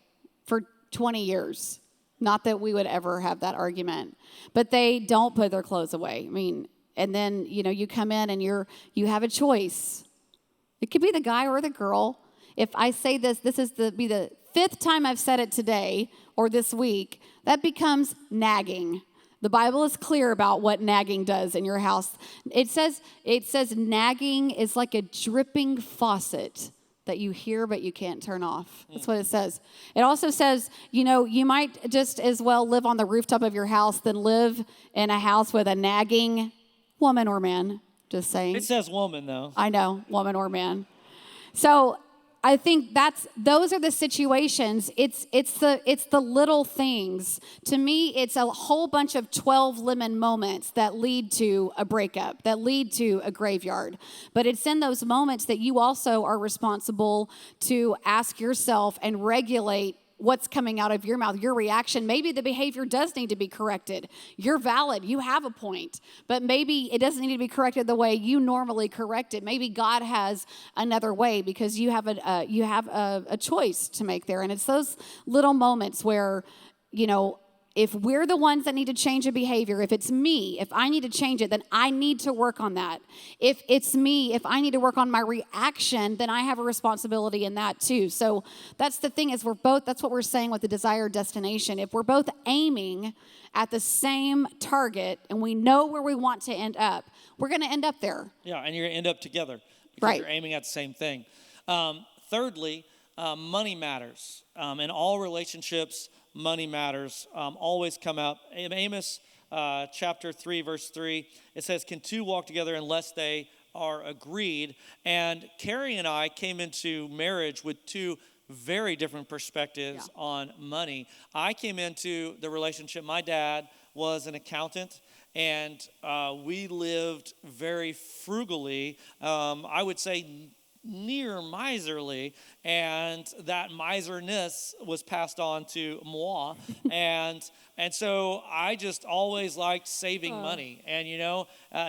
for 20 years, not that we would ever have that argument, but they don't put their clothes away. I mean, and then, you come in and you have a choice. It could be the guy or the girl. If I say this is be the 5th time I've said it today or this week, that becomes nagging. The Bible is clear about what nagging does in your house. It says nagging is like a dripping faucet that you hear but you can't turn off. That's what it says. It also says, you might just as well live on the rooftop of your house than live in a house with a nagging woman or man, just saying. It says woman, though. I know, woman or man. So I think those are the situations. It's the little things. To me, it's a whole bunch of 12 lemon moments that lead to a breakup, that lead to a graveyard. But it's in those moments that you also are responsible to ask yourself and regulate what's coming out of your mouth, your reaction. Maybe the behavior does need to be corrected. You're valid. You have a point. But maybe it doesn't need to be corrected the way you normally correct it. Maybe God has another way, because you have a choice to make there. And it's those little moments where, if we're the ones that need to change a behavior, if it's me, if I need to change it, then I need to work on that. If it's me, if I need to work on my reaction, then I have a responsibility in that too. So that's the thing, is that's what we're saying with the desired destination. If we're both aiming at the same target and we know where we want to end up, we're going to end up there. Yeah, and you're going to end up together because Right. You're aiming at the same thing. Thirdly, money matters. In all relationships, money matters. Always come out. In Amos chapter 3, verse 3, it says, "Can two walk together unless they are agreed?" And Carrie and I came into marriage with two very different perspectives on money. I came into the relationship, my dad was an accountant, and we lived very frugally. I would say near miserly, and that miserness was passed on to moi, and so I just always liked saving money, and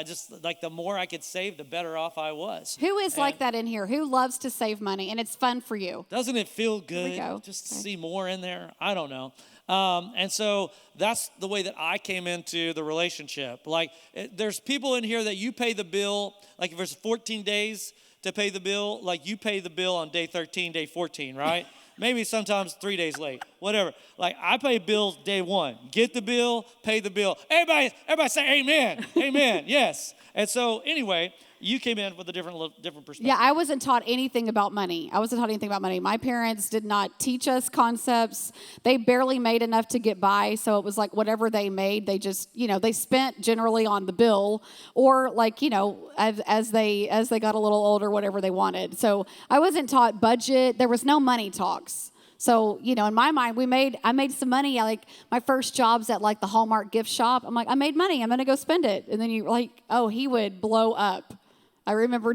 just like the more I could save, the better off I was. Who is like that in here? Who loves to save money and it's fun for you? Doesn't it feel good go. just to see more in there? I don't know. And so that's the way that I came into the relationship. Like, there's people in here that you pay the bill, like if there's 14 days to pay the bill, like you pay the bill on day 13, day 14, right? Maybe sometimes 3 days late, whatever. Like, I pay bills day one. Get the bill, pay the bill. Everybody say amen, amen, yes. And so anyway, you came in with a different perspective. Yeah, I wasn't taught anything about money. My parents did not teach us concepts. They barely made enough to get by, so it was like whatever they made, they just, they spent generally on the bill, or like, as they got a little older, whatever they wanted. So I wasn't taught budget. There was no money talks. So, in my mind, I made some money. Like, my first job's at like the Hallmark gift shop. I'm like, I made money. I'm going to go spend it. And then you're like, oh, he would blow up. I remember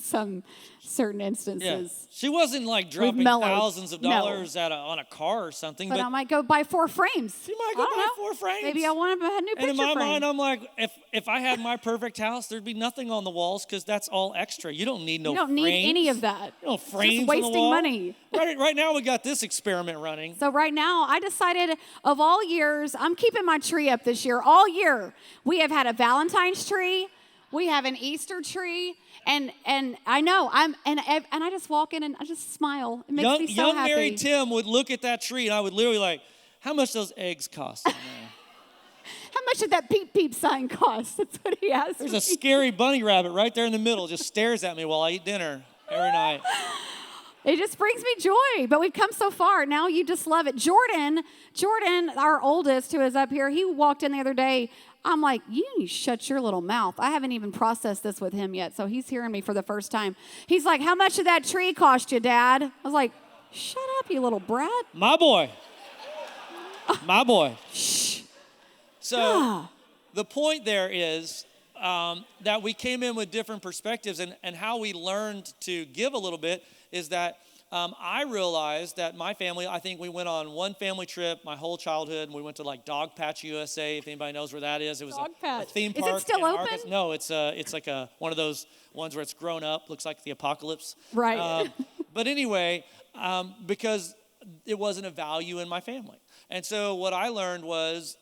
some certain instances. Yeah. She wasn't like dropping thousands of dollars on a car or something. But I might go buy 4 frames. She might go buy 4 frames. Maybe I want a new picture frame. And in my frame. mind, I'm like, if I had my perfect house, there'd be nothing on the walls because that's all extra. You don't need frames. You don't need any of that. You don't frames just wasting on the wall. money. Right now, we got this experiment running. So right now, I decided of all years, I'm keeping my tree up this year. All year, we have had a Valentine's tree. We have an Easter tree. And I know and I just walk in and I just smile. It makes me so happy. Young Mary Tim would look at that tree and I would literally like, how much those eggs cost? How much did that peep peep sign cost? That's what he asked. There's a scary bunny rabbit right there in the middle, just stares at me while I eat dinner every night. It just brings me joy. But we've come so far. Now you just love it. Jordan, our oldest, who is up here, he walked in the other day. I'm like, you need to shut your little mouth. I haven't even processed this with him yet, so he's hearing me for the first time. He's like, how much did that tree cost you, Dad? I was like, shut up, you little brat. My boy. My boy. Shh. So the point there is that we came in with different perspectives, and how we learned to give a little bit is that I realized that my family, I think we went on one family trip my whole childhood, and we went to like Dog Patch USA, if anybody knows where that is. It was a theme park. Is it still open? Arkansas. No, it's like one of those ones where it's grown up, looks like the apocalypse. Right. But anyway, because it wasn't a value in my family. And so what I learned was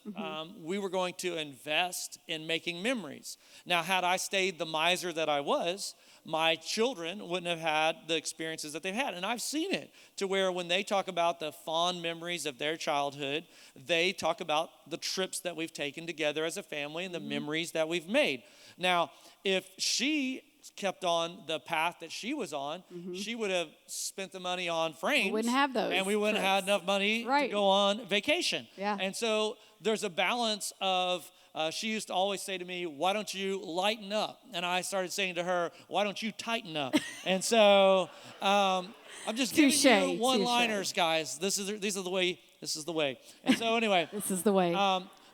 we were going to invest in making memories. Now, had I stayed the miser that I was, my children wouldn't have had the experiences that they've had. And I've seen it to where when they talk about the fond memories of their childhood, they talk about the trips that we've taken together as a family and the memories that we've made. Now, if she kept on the path that she was on, she would have spent the money on frames. We wouldn't have those. And we wouldn't have had enough money to go on vacation. Yeah. And so there's a balance of, she used to always say to me, why don't you lighten up? And I started saying to her, why don't you tighten up? And so I'm just giving you one-liners, guys. This is the way. And so anyway. This is the way.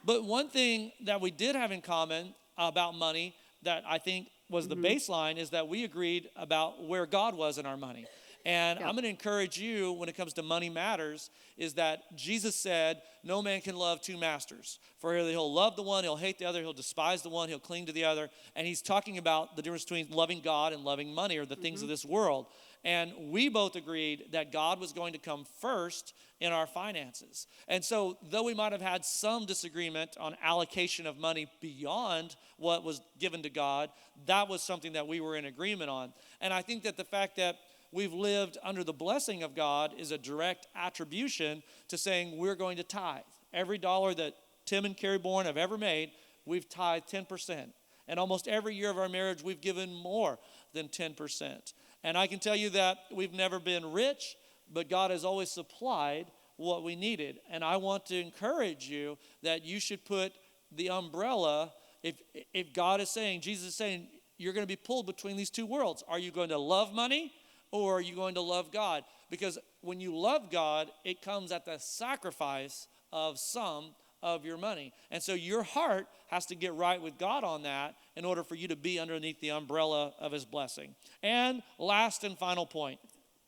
But one thing that we did have in common about money that I think was the baseline is that we agreed about where God was in our money. And I'm going to encourage you when it comes to money matters is that Jesus said, no man can love 2 masters. For he'll love the one, he'll hate the other, he'll despise the one, he'll cling to the other. And he's talking about the difference between loving God and loving money or the things of this world. And we both agreed that God was going to come first in our finances. And so though we might have had some disagreement on allocation of money beyond what was given to God, that was something that we were in agreement on. And I think that the fact that we've lived under the blessing of God is a direct attribution to saying we're going to tithe. Every dollar that Tim and Carrie Bourne have ever made, we've tithed 10%. And almost every year of our marriage, we've given more than 10%. And I can tell you that we've never been rich, but God has always supplied what we needed. And I want to encourage you that you should put the umbrella, if God is saying, Jesus is saying, you're going to be pulled between these two worlds. Are you going to love money or are you going to love God? Because when you love God, it comes at the sacrifice of some of your money. And so your heart has to get right with God on that in order for you to be underneath the umbrella of his blessing. And last and final point.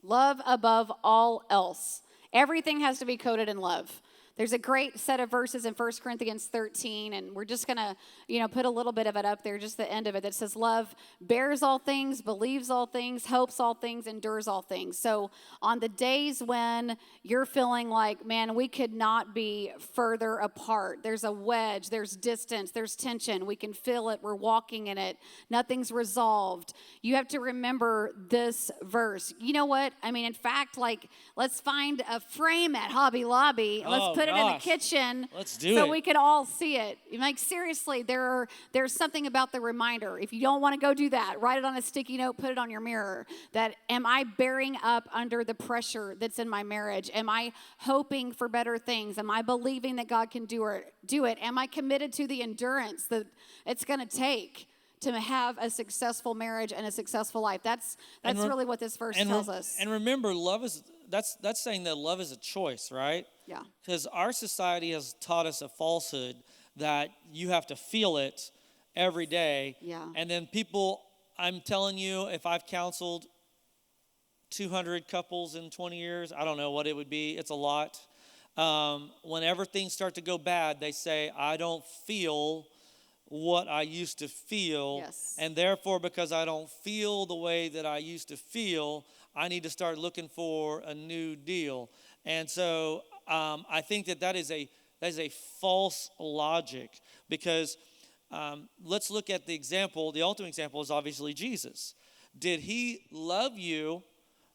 Love above all else. Everything has to be coated in love. There's a great set of verses in 1 Corinthians 13, and we're just going to, put a little bit of it up there, just the end of it, that says love bears all things, believes all things, hopes all things, endures all things. So on the days when you're feeling like, man, we could not be further apart, there's a wedge, there's distance, there's tension, we can feel it, we're walking in it, nothing's resolved. You have to remember this verse. You know what? I mean, in fact, let's find a frame at Hobby Lobby. Let's put it in the kitchen. Let's do so it. we can all see it. Seriously, there's something about the reminder. If you don't want to go do that, write it on a sticky note, put it on your mirror. That am I bearing up under the pressure that's in my marriage? Am I hoping for better things? Am I believing that God can do it? Am I committed to the endurance that it's going to take to have a successful marriage and a successful life? That's really what this verse tells us. And remember, that's saying that love is a choice, right? Yeah. Because our society has taught us a falsehood that you have to feel it every day. Yeah. And then people, I'm telling you, if I've counseled 200 couples in 20 years, I don't know what it would be. It's a lot. Whenever things start to go bad, they say, I don't feel what I used to feel. Yes. And therefore, because I don't feel the way that I used to feel, I need to start looking for a new deal. And so I think that is a false logic, because let's look at the example. The ultimate example is obviously Jesus. Did he love you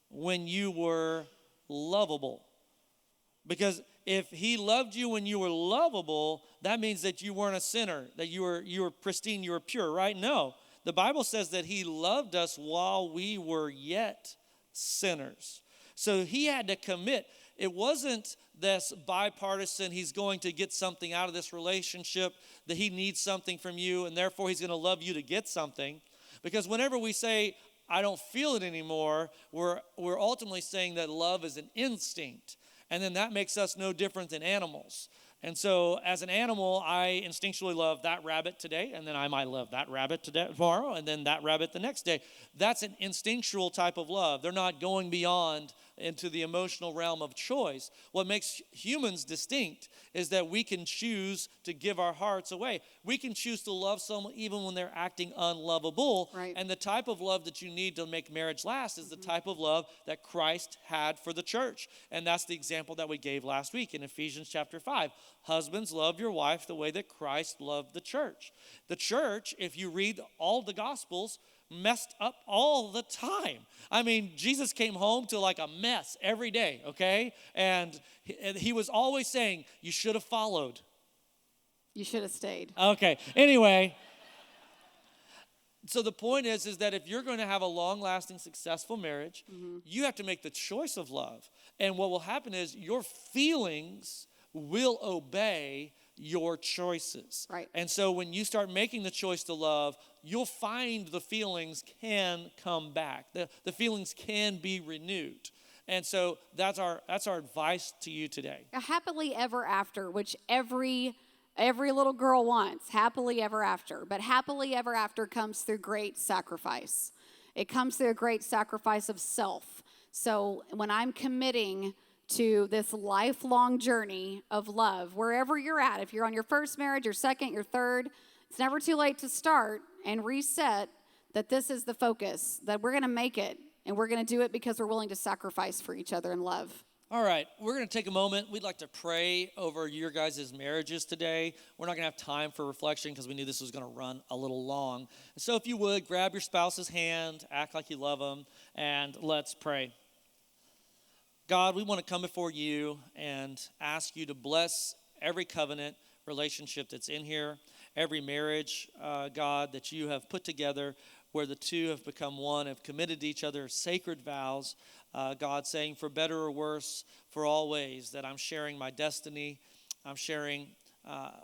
when you were lovable? Because if he loved you when you were lovable, that means that you weren't a sinner, that you were pristine, you were pure, right? No. The Bible says that he loved us while we were yet sinners. So he had to commit. It wasn't this bipartisan, he's going to get something out of this relationship, that he needs something from you, and therefore he's going to love you to get something. Because whenever we say, I don't feel it anymore, we're ultimately saying that love is an instinct. And then that makes us no different than animals. And so as an animal, I instinctually love that rabbit today, and then I might love that rabbit tomorrow, and then that rabbit the next day. That's an instinctual type of love. They're not going beyond into the emotional realm of choice. What makes humans distinct is that we can choose to give our hearts away. We can choose to love someone even when they're acting unlovable. Right. And the type of love that you need to make marriage last is the type of love that Christ had for the church. And that's the example that we gave last week in Ephesians chapter 5. Husbands, love your wife the way that Christ loved the church. The church, if you read all the Gospels, messed up all the time. I mean, Jesus came home to like a mess every day, okay? And he was always saying, you should have followed. You should have stayed. Okay, anyway. So the point is that if you're going to have a long-lasting, successful marriage, you have to make the choice of love. And what will happen is your feelings will obey your choices. Right. And so when you start making the choice to love, you'll find the feelings can come back. The feelings can be renewed. And so that's our advice to you today. A happily ever after, which every little girl wants, happily ever after. But happily ever after comes through great sacrifice. It comes through a great sacrifice of self. So when I'm committing to this lifelong journey of love, wherever you're at, if you're on your first marriage, your second, your third, it's never too late to start and reset that this is the focus, that we're going to make it, and we're going to do it because we're willing to sacrifice for each other in love. All right, we're going to take a moment. We'd like to pray over your guys' marriages today. We're not going to have time for reflection because we knew this was going to run a little long. So if you would, grab your spouse's hand, act like you love them, and let's pray. God, we want to come before you and ask you to bless every covenant relationship that's in here, every marriage, God, that you have put together where the two have become one, have committed to each other sacred vows, God, saying for better or worse, for all ways, that I'm sharing my destiny, I'm sharing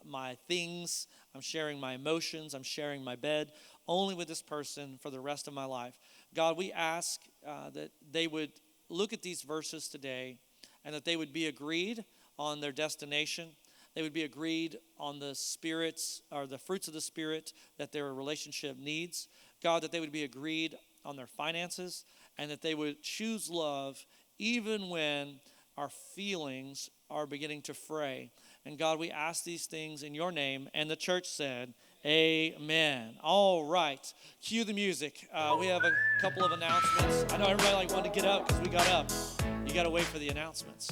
my things, I'm sharing my emotions, I'm sharing my bed, only with this person for the rest of my life. God, we ask that they would look at these verses today and that they would be agreed on their destination. They would be agreed on the spirits or the fruits of the Spirit that their relationship needs. God, that they would be agreed on their finances, and that they would choose love even when our feelings are beginning to fray. And God, we ask these things in your name. And the church said, amen. All right. Cue the music. We have a couple of announcements. I know everybody wanted to get up because we got up. You got to wait for the announcements.